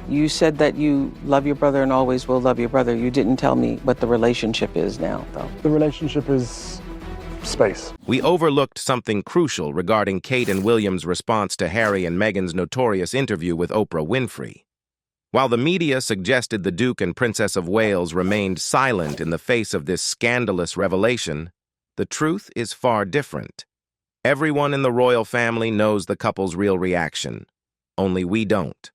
You said that you love your brother and always will love your brother. You didn't tell me what the relationship is now, though. The relationship is space. We overlooked something crucial regarding Kate and William's response to Harry and Meghan's notorious interview with Oprah Winfrey. While the media suggested the Duke and Princess of Wales remained silent in the face of this scandalous revelation, the truth is far different. Everyone in the royal family knows the couple's real reaction. Only we don't.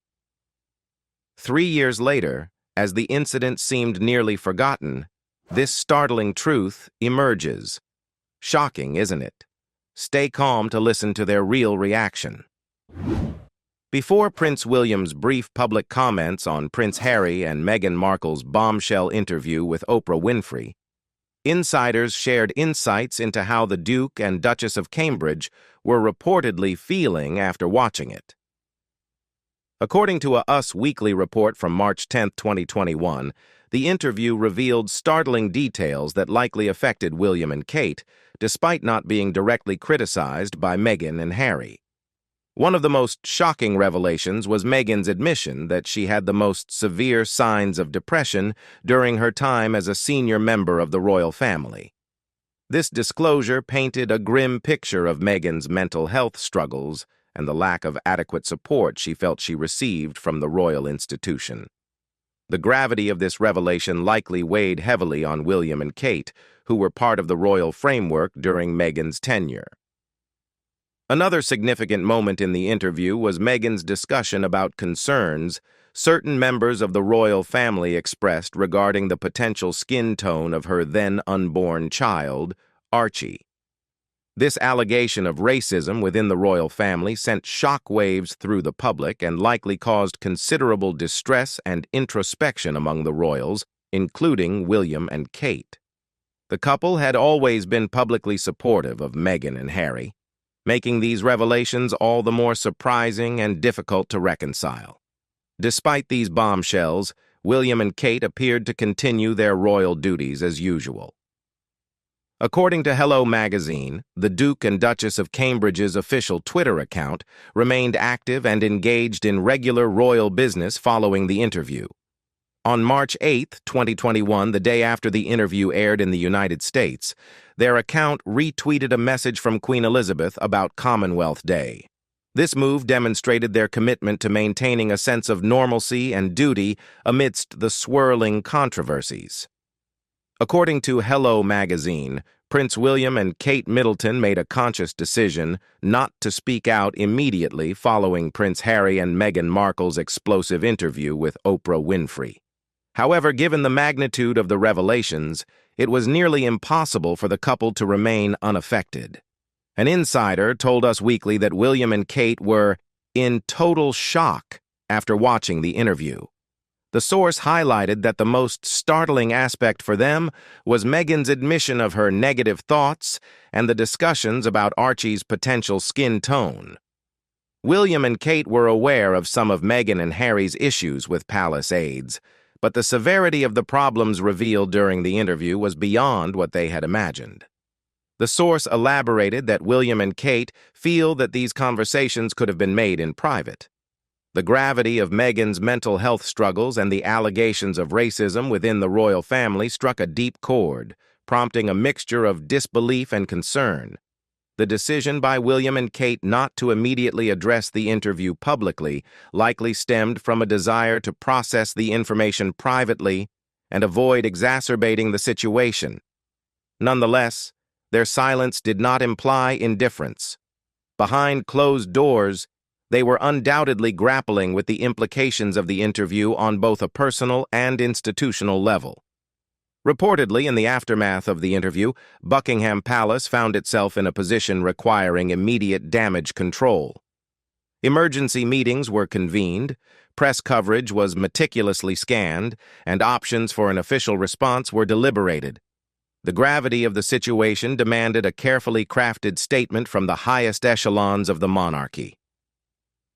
3 years later, as the incident seemed nearly forgotten, this startling truth emerges. Shocking, isn't it? Stay calm to listen to their real reaction. Before Prince William's brief public comments on Prince Harry and Meghan Markle's bombshell interview with Oprah Winfrey, insiders shared insights into how the Duke and Duchess of Cambridge were reportedly feeling after watching it. According to a Us Weekly report from March 10, 2021, the interview revealed startling details that likely affected William and Kate, despite not being directly criticized by Meghan and Harry. One of the most shocking revelations was Meghan's admission that she had the most severe signs of depression during her time as a senior member of the royal family. This disclosure painted a grim picture of Meghan's mental health struggles and the lack of adequate support she felt she received from the royal institution. The gravity of this revelation likely weighed heavily on William and Kate, who were part of the royal framework during Meghan's tenure. Another significant moment in the interview was Meghan's discussion about concerns certain members of the royal family expressed regarding the potential skin tone of her then-unborn child, Archie. This allegation of racism within the royal family sent shockwaves through the public and likely caused considerable distress and introspection among the royals, including William and Kate. The couple had always been publicly supportive of Meghan and Harry, making these revelations all the more surprising and difficult to reconcile. Despite these bombshells, William and Kate appeared to continue their royal duties as usual. According to Hello magazine, the Duke and Duchess of Cambridge's official Twitter account remained active and engaged in regular royal business following the interview. On March 8, 2021, the day after the interview aired in the United States, their account retweeted a message from Queen Elizabeth about Commonwealth Day. This move demonstrated their commitment to maintaining a sense of normalcy and duty amidst the swirling controversies. According to Hello magazine, Prince William and Kate Middleton made a conscious decision not to speak out immediately following Prince Harry and Meghan Markle's explosive interview with Oprah Winfrey. However, given the magnitude of the revelations, it was nearly impossible for the couple to remain unaffected. An insider told Us Weekly that William and Kate were in total shock after watching the interview. The source highlighted that the most startling aspect for them was Meghan's admission of her negative thoughts and the discussions about Archie's potential skin tone. William and Kate were aware of some of Meghan and Harry's issues with palace aides, but the severity of the problems revealed during the interview was beyond what they had imagined. The source elaborated that William and Kate feel that these conversations could have been made in private. The gravity of Meghan's mental health struggles and the allegations of racism within the royal family struck a deep chord, prompting a mixture of disbelief and concern. The decision by William and Kate not to immediately address the interview publicly likely stemmed from a desire to process the information privately and avoid exacerbating the situation. Nonetheless, their silence did not imply indifference. Behind closed doors, they were undoubtedly grappling with the implications of the interview on both a personal and institutional level. Reportedly, in the aftermath of the interview, Buckingham Palace found itself in a position requiring immediate damage control. Emergency meetings were convened, press coverage was meticulously scanned, and options for an official response were deliberated. The gravity of the situation demanded a carefully crafted statement from the highest echelons of the monarchy.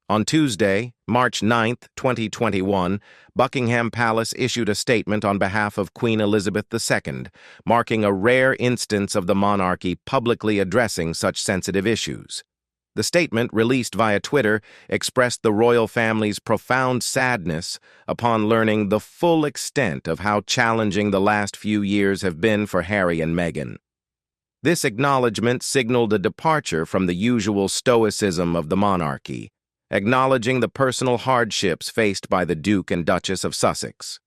On Tuesday, March 9, 2021, Buckingham Palace issued a statement on behalf of Queen Elizabeth II, marking a rare instance of the monarchy publicly addressing such sensitive issues. The statement, released via Twitter, expressed the royal family's profound sadness upon learning the full extent of how challenging the last few years have been for Harry and Meghan. This acknowledgement signaled a departure from the usual stoicism of the monarchy, acknowledging the personal hardships faced by the Duke and Duchess of Sussex.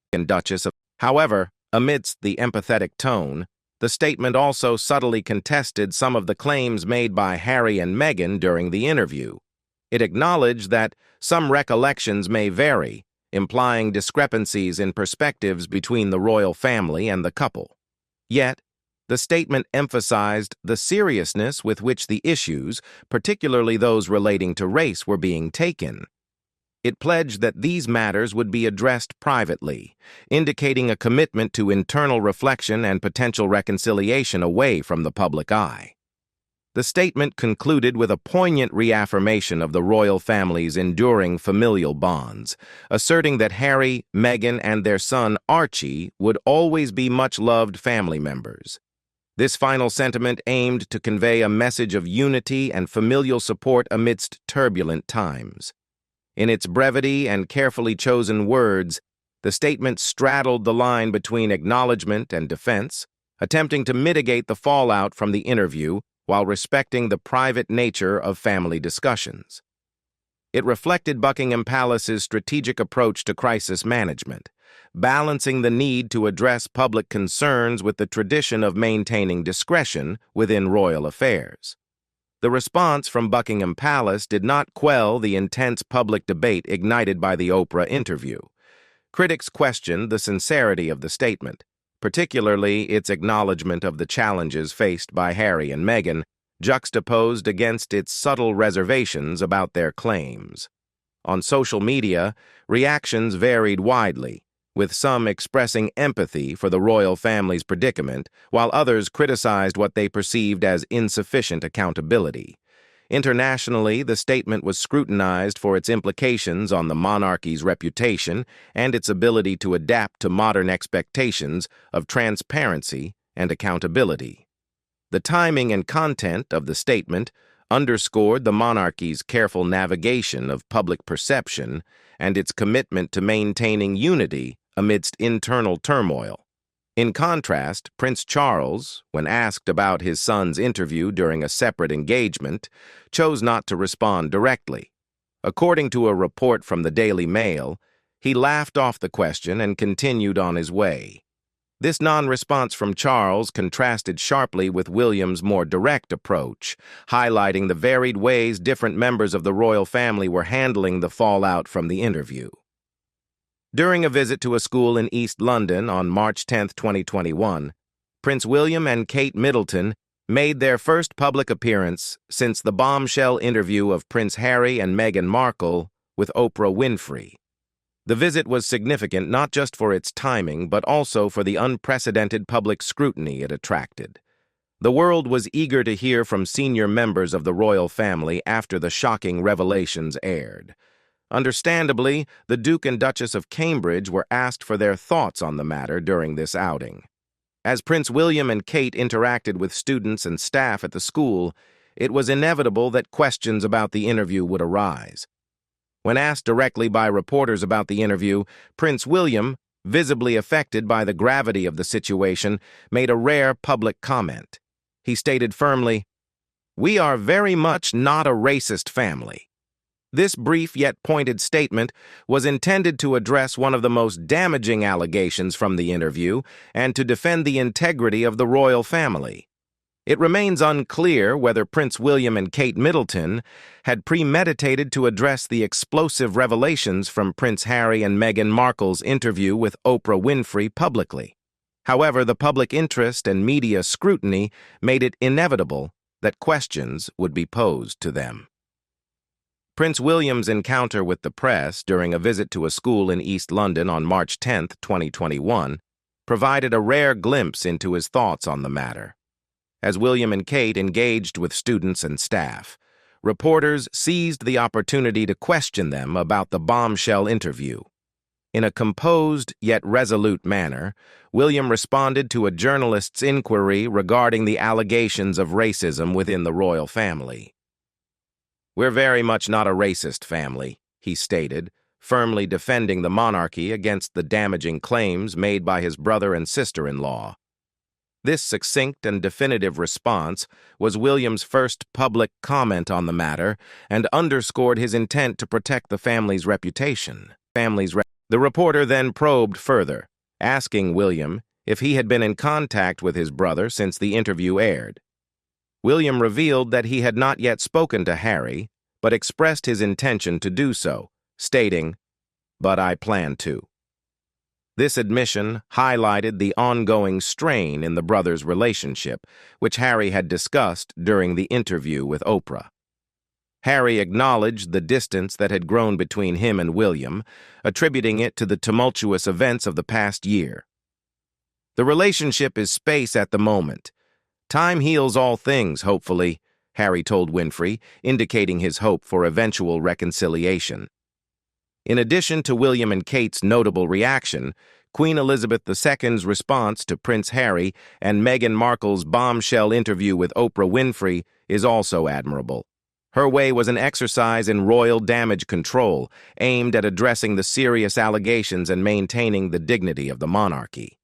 However, amidst the empathetic tone, the statement also subtly contested some of the claims made by Harry and Meghan during the interview. It acknowledged that some recollections may vary, implying discrepancies in perspectives between the royal family and the couple. Yet, the statement emphasized the seriousness with which the issues, particularly those relating to race, were being taken. It pledged that these matters would be addressed privately, indicating a commitment to internal reflection and potential reconciliation away from the public eye. The statement concluded with a poignant reaffirmation of the royal family's enduring familial bonds, asserting that Harry, Meghan, and their son Archie would always be much-loved family members. This final sentiment aimed to convey a message of unity and familial support amidst turbulent times. In its brevity and carefully chosen words, the statement straddled the line between acknowledgement and defense, attempting to mitigate the fallout from the interview while respecting the private nature of family discussions. It reflected Buckingham Palace's strategic approach to crisis management, balancing the need to address public concerns with the tradition of maintaining discretion within royal affairs. The response from Buckingham Palace did not quell the intense public debate ignited by the Oprah interview. Critics questioned the sincerity of the statement, particularly its acknowledgement of the challenges faced by Harry and Meghan, juxtaposed against its subtle reservations about their claims. On social media, reactions varied widely, with some expressing empathy for the royal family's predicament, while others criticized what they perceived as insufficient accountability. Internationally, the statement was scrutinized for its implications on the monarchy's reputation and its ability to adapt to modern expectations of transparency and accountability. The timing and content of the statement underscored the monarchy's careful navigation of public perception and its commitment to maintaining unity amidst internal turmoil. In contrast, Prince Charles, when asked about his son's interview during a separate engagement, chose not to respond directly. According to a report from the Daily Mail, he laughed off the question and continued on his way. This non-response from Charles contrasted sharply with William's more direct approach, highlighting the varied ways different members of the royal family were handling the fallout from the interview. During a visit to a school in East London on March 10, 2021, Prince William and Kate Middleton made their first public appearance since the bombshell interview of Prince Harry and Meghan Markle with Oprah Winfrey. The visit was significant not just for its timing, but also for the unprecedented public scrutiny it attracted. The world was eager to hear from senior members of the royal family after the shocking revelations aired. Understandably, the Duke and Duchess of Cambridge were asked for their thoughts on the matter during this outing. As Prince William and Kate interacted with students and staff at the school, it was inevitable that questions about the interview would arise. When asked directly by reporters about the interview, Prince William, visibly affected by the gravity of the situation, made a rare public comment. He stated firmly, "We are very much not a racist family." This brief yet pointed statement was intended to address one of the most damaging allegations from the interview and to defend the integrity of the royal family. It remains unclear whether Prince William and Kate Middleton had premeditated to address the explosive revelations from Prince Harry and Meghan Markle's interview with Oprah Winfrey publicly. However, the public interest and media scrutiny made it inevitable that questions would be posed to them. Prince William's encounter with the press during a visit to a school in East London on March 10, 2021, provided a rare glimpse into his thoughts on the matter. As William and Kate engaged with students and staff, reporters seized the opportunity to question them about the bombshell interview. In a composed yet resolute manner, William responded to a journalist's inquiry regarding the allegations of racism within the royal family. "We're very much not a racist family," he stated, firmly defending the monarchy against the damaging claims made by his brother and sister-in-law. This succinct and definitive response was William's first public comment on the matter and underscored his intent to protect the family's reputation. The reporter then probed further, asking William if he had been in contact with his brother since the interview aired. William revealed that he had not yet spoken to Harry, but expressed his intention to do so, stating, "But I plan to." This admission highlighted the ongoing strain in the brothers' relationship, which Harry had discussed during the interview with Oprah. Harry acknowledged the distance that had grown between him and William, attributing it to the tumultuous events of the past year. "The relationship is space at the moment. Time heals all things, hopefully," Harry told Winfrey, indicating his hope for eventual reconciliation. In addition to William and Kate's notable reaction, Queen Elizabeth II's response to Prince Harry and Meghan Markle's bombshell interview with Oprah Winfrey is also admirable. Her way was an exercise in royal damage control, aimed at addressing the serious allegations and maintaining the dignity of the monarchy.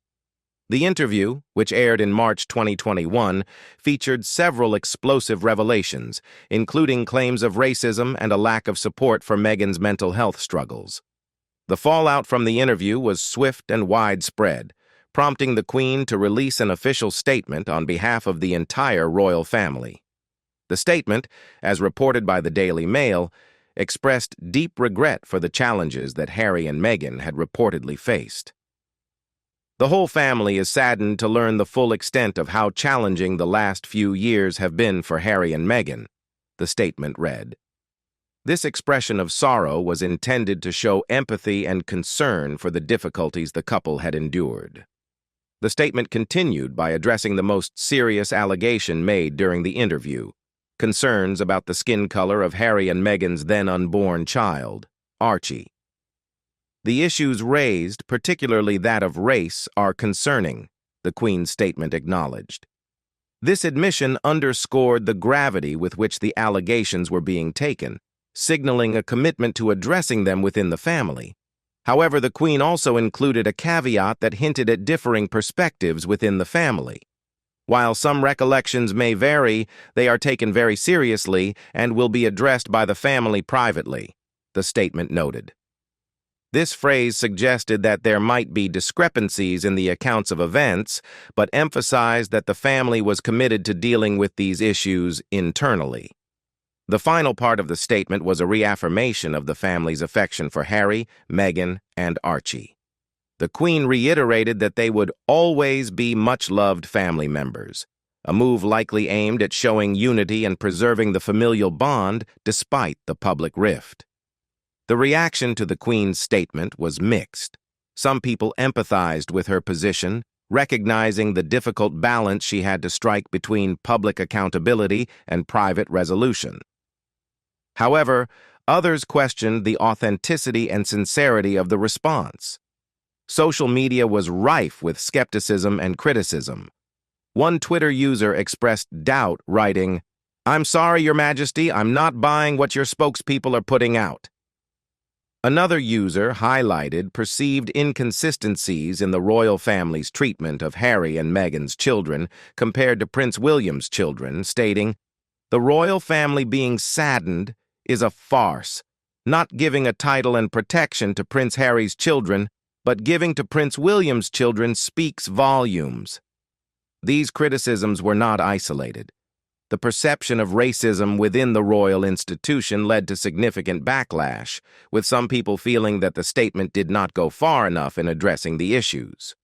The interview, which aired in March 2021, featured several explosive revelations, including claims of racism and a lack of support for Meghan's mental health struggles. The fallout from the interview was swift and widespread, prompting the Queen to release an official statement on behalf of the entire royal family. The statement, as reported by the Daily Mail, expressed deep regret for the challenges that Harry and Meghan had reportedly faced. "The whole family is saddened to learn the full extent of how challenging the last few years have been for Harry and Meghan," the statement read. This expression of sorrow was intended to show empathy and concern for the difficulties the couple had endured. The statement continued by addressing the most serious allegation made during the interview: concerns about the skin color of Harry and Meghan's then-unborn child, Archie. "The issues raised, particularly that of race, are concerning," the Queen's statement acknowledged. This admission underscored the gravity with which the allegations were being taken, signaling a commitment to addressing them within the family. However, the Queen also included a caveat that hinted at differing perspectives within the family. "While some recollections may vary, they are taken very seriously and will be addressed by the family privately," the statement noted. This phrase suggested that there might be discrepancies in the accounts of events, but emphasized that the family was committed to dealing with these issues internally. The final part of the statement was a reaffirmation of the family's affection for Harry, Meghan, and Archie. The Queen reiterated that they would always be much-loved family members, a move likely aimed at showing unity and preserving the familial bond despite the public rift. The reaction to the Queen's statement was mixed. Some people empathized with her position, recognizing the difficult balance she had to strike between public accountability and private resolution. However, others questioned the authenticity and sincerity of the response. Social media was rife with skepticism and criticism. One Twitter user expressed doubt, writing, "I'm sorry, Your Majesty, I'm not buying what your spokespeople are putting out." Another user highlighted perceived inconsistencies in the royal family's treatment of Harry and Meghan's children compared to Prince William's children, stating, "The royal family being saddened is a farce, not giving a title and protection to Prince Harry's children, but giving to Prince William's children speaks volumes." These criticisms were not isolated. The perception of racism within the royal institution led to significant backlash, with some people feeling that the statement did not go far enough in addressing the issues.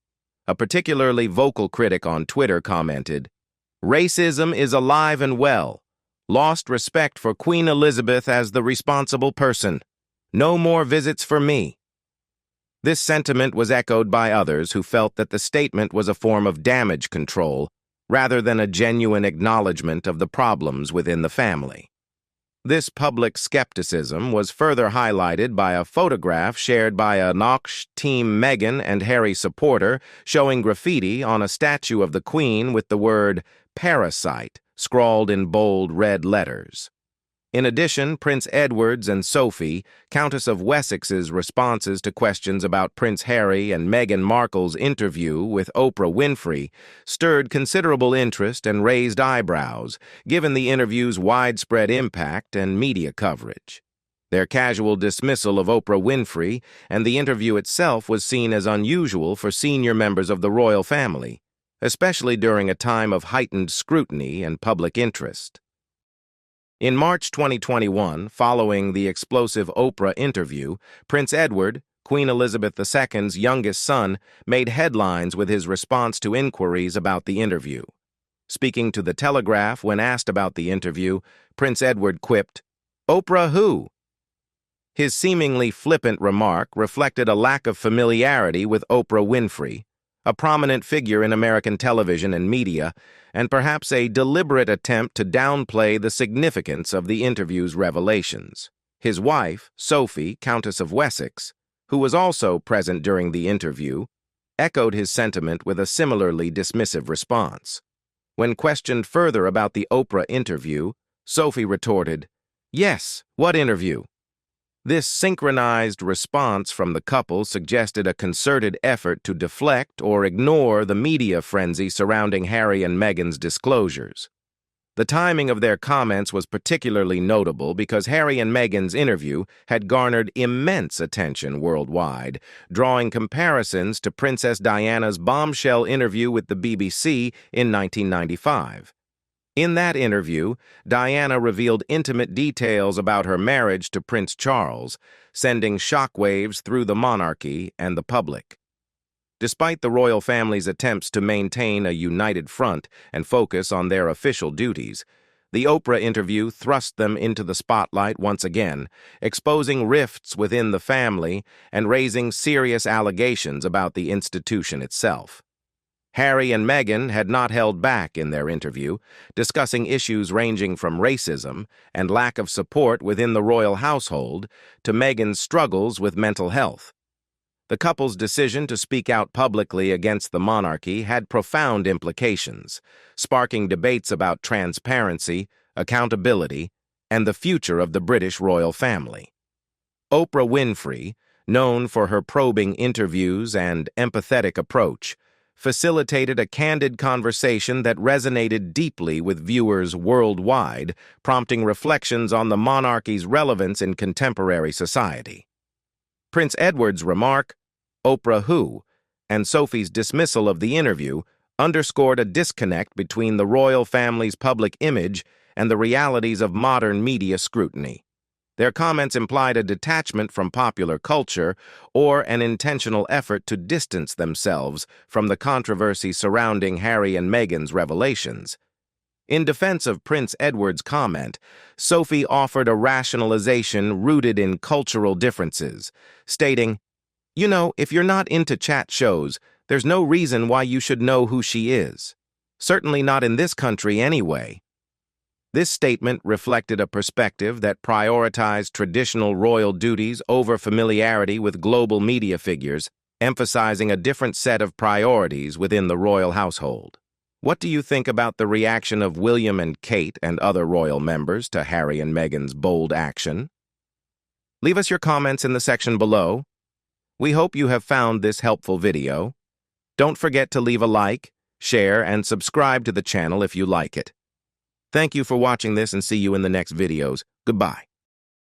A particularly vocal critic on Twitter commented, "Racism is alive and well. Lost respect for Queen Elizabeth as the responsible person. No more visits for me." This sentiment was echoed by others who felt that the statement was a form of damage control rather than a genuine acknowledgement of the problems within the family. This public skepticism was further highlighted by a photograph shared by a Knox Team Meghan and Harry supporter showing graffiti on a statue of the Queen with the word "parasite" scrawled in bold red letters. In addition, Prince Edward's and Sophie, Countess of Wessex's responses to questions about Prince Harry and Meghan Markle's interview with Oprah Winfrey stirred considerable interest and raised eyebrows, given the interview's widespread impact and media coverage. Their casual dismissal of Oprah Winfrey and the interview itself was seen as unusual for senior members of the royal family, especially during a time of heightened scrutiny and public interest. In March 2021, following the explosive Oprah interview, Prince Edward, Queen Elizabeth II's youngest son, made headlines with his response to inquiries about the interview. Speaking to The Telegraph when asked about the interview, Prince Edward quipped, "Oprah who?" His seemingly flippant remark reflected a lack of familiarity with Oprah Winfrey, a prominent figure in American television and media, and perhaps a deliberate attempt to downplay the significance of the interview's revelations. His wife, Sophie, Countess of Wessex, who was also present during the interview, echoed his sentiment with a similarly dismissive response. When questioned further about the Oprah interview, Sophie retorted, "Yes, what interview?" This synchronized response from the couple suggested a concerted effort to deflect or ignore the media frenzy surrounding Harry and Meghan's disclosures. The timing of their comments was particularly notable because Harry and Meghan's interview had garnered immense attention worldwide, drawing comparisons to Princess Diana's bombshell interview with the BBC in 1995. In that interview, Diana revealed intimate details about her marriage to Prince Charles, sending shockwaves through the monarchy and the public. Despite the royal family's attempts to maintain a united front and focus on their official duties, the Oprah interview thrust them into the spotlight once again, exposing rifts within the family and raising serious allegations about the institution itself. Harry and Meghan had not held back in their interview, discussing issues ranging from racism and lack of support within the royal household to Meghan's struggles with mental health. The couple's decision to speak out publicly against the monarchy had profound implications, sparking debates about transparency, accountability, and the future of the British royal family. Oprah Winfrey, known for her probing interviews and empathetic approach, facilitated a candid conversation that resonated deeply with viewers worldwide, prompting reflections on the monarchy's relevance in contemporary society. Prince Edward's remark, "Oprah who?" and Sophie's dismissal of the interview underscored a disconnect between the royal family's public image and the realities of modern media scrutiny. Their comments implied a detachment from popular culture or an intentional effort to distance themselves from the controversy surrounding Harry and Meghan's revelations. In defense of Prince Edward's comment, Sophie offered a rationalization rooted in cultural differences, stating, "You know, if you're not into chat shows, there's no reason why you should know who she is. Certainly not in this country anyway." This statement reflected a perspective that prioritized traditional royal duties over familiarity with global media figures, emphasizing a different set of priorities within the royal household. What do you think about the reaction of William and Kate and other royal members to Harry and Meghan's bold action? Leave us your comments in the section below. We hope you have found this helpful video. Don't forget to leave a like, share, and subscribe to the channel if you like it. Thank you for watching this and see you in the next videos. Goodbye.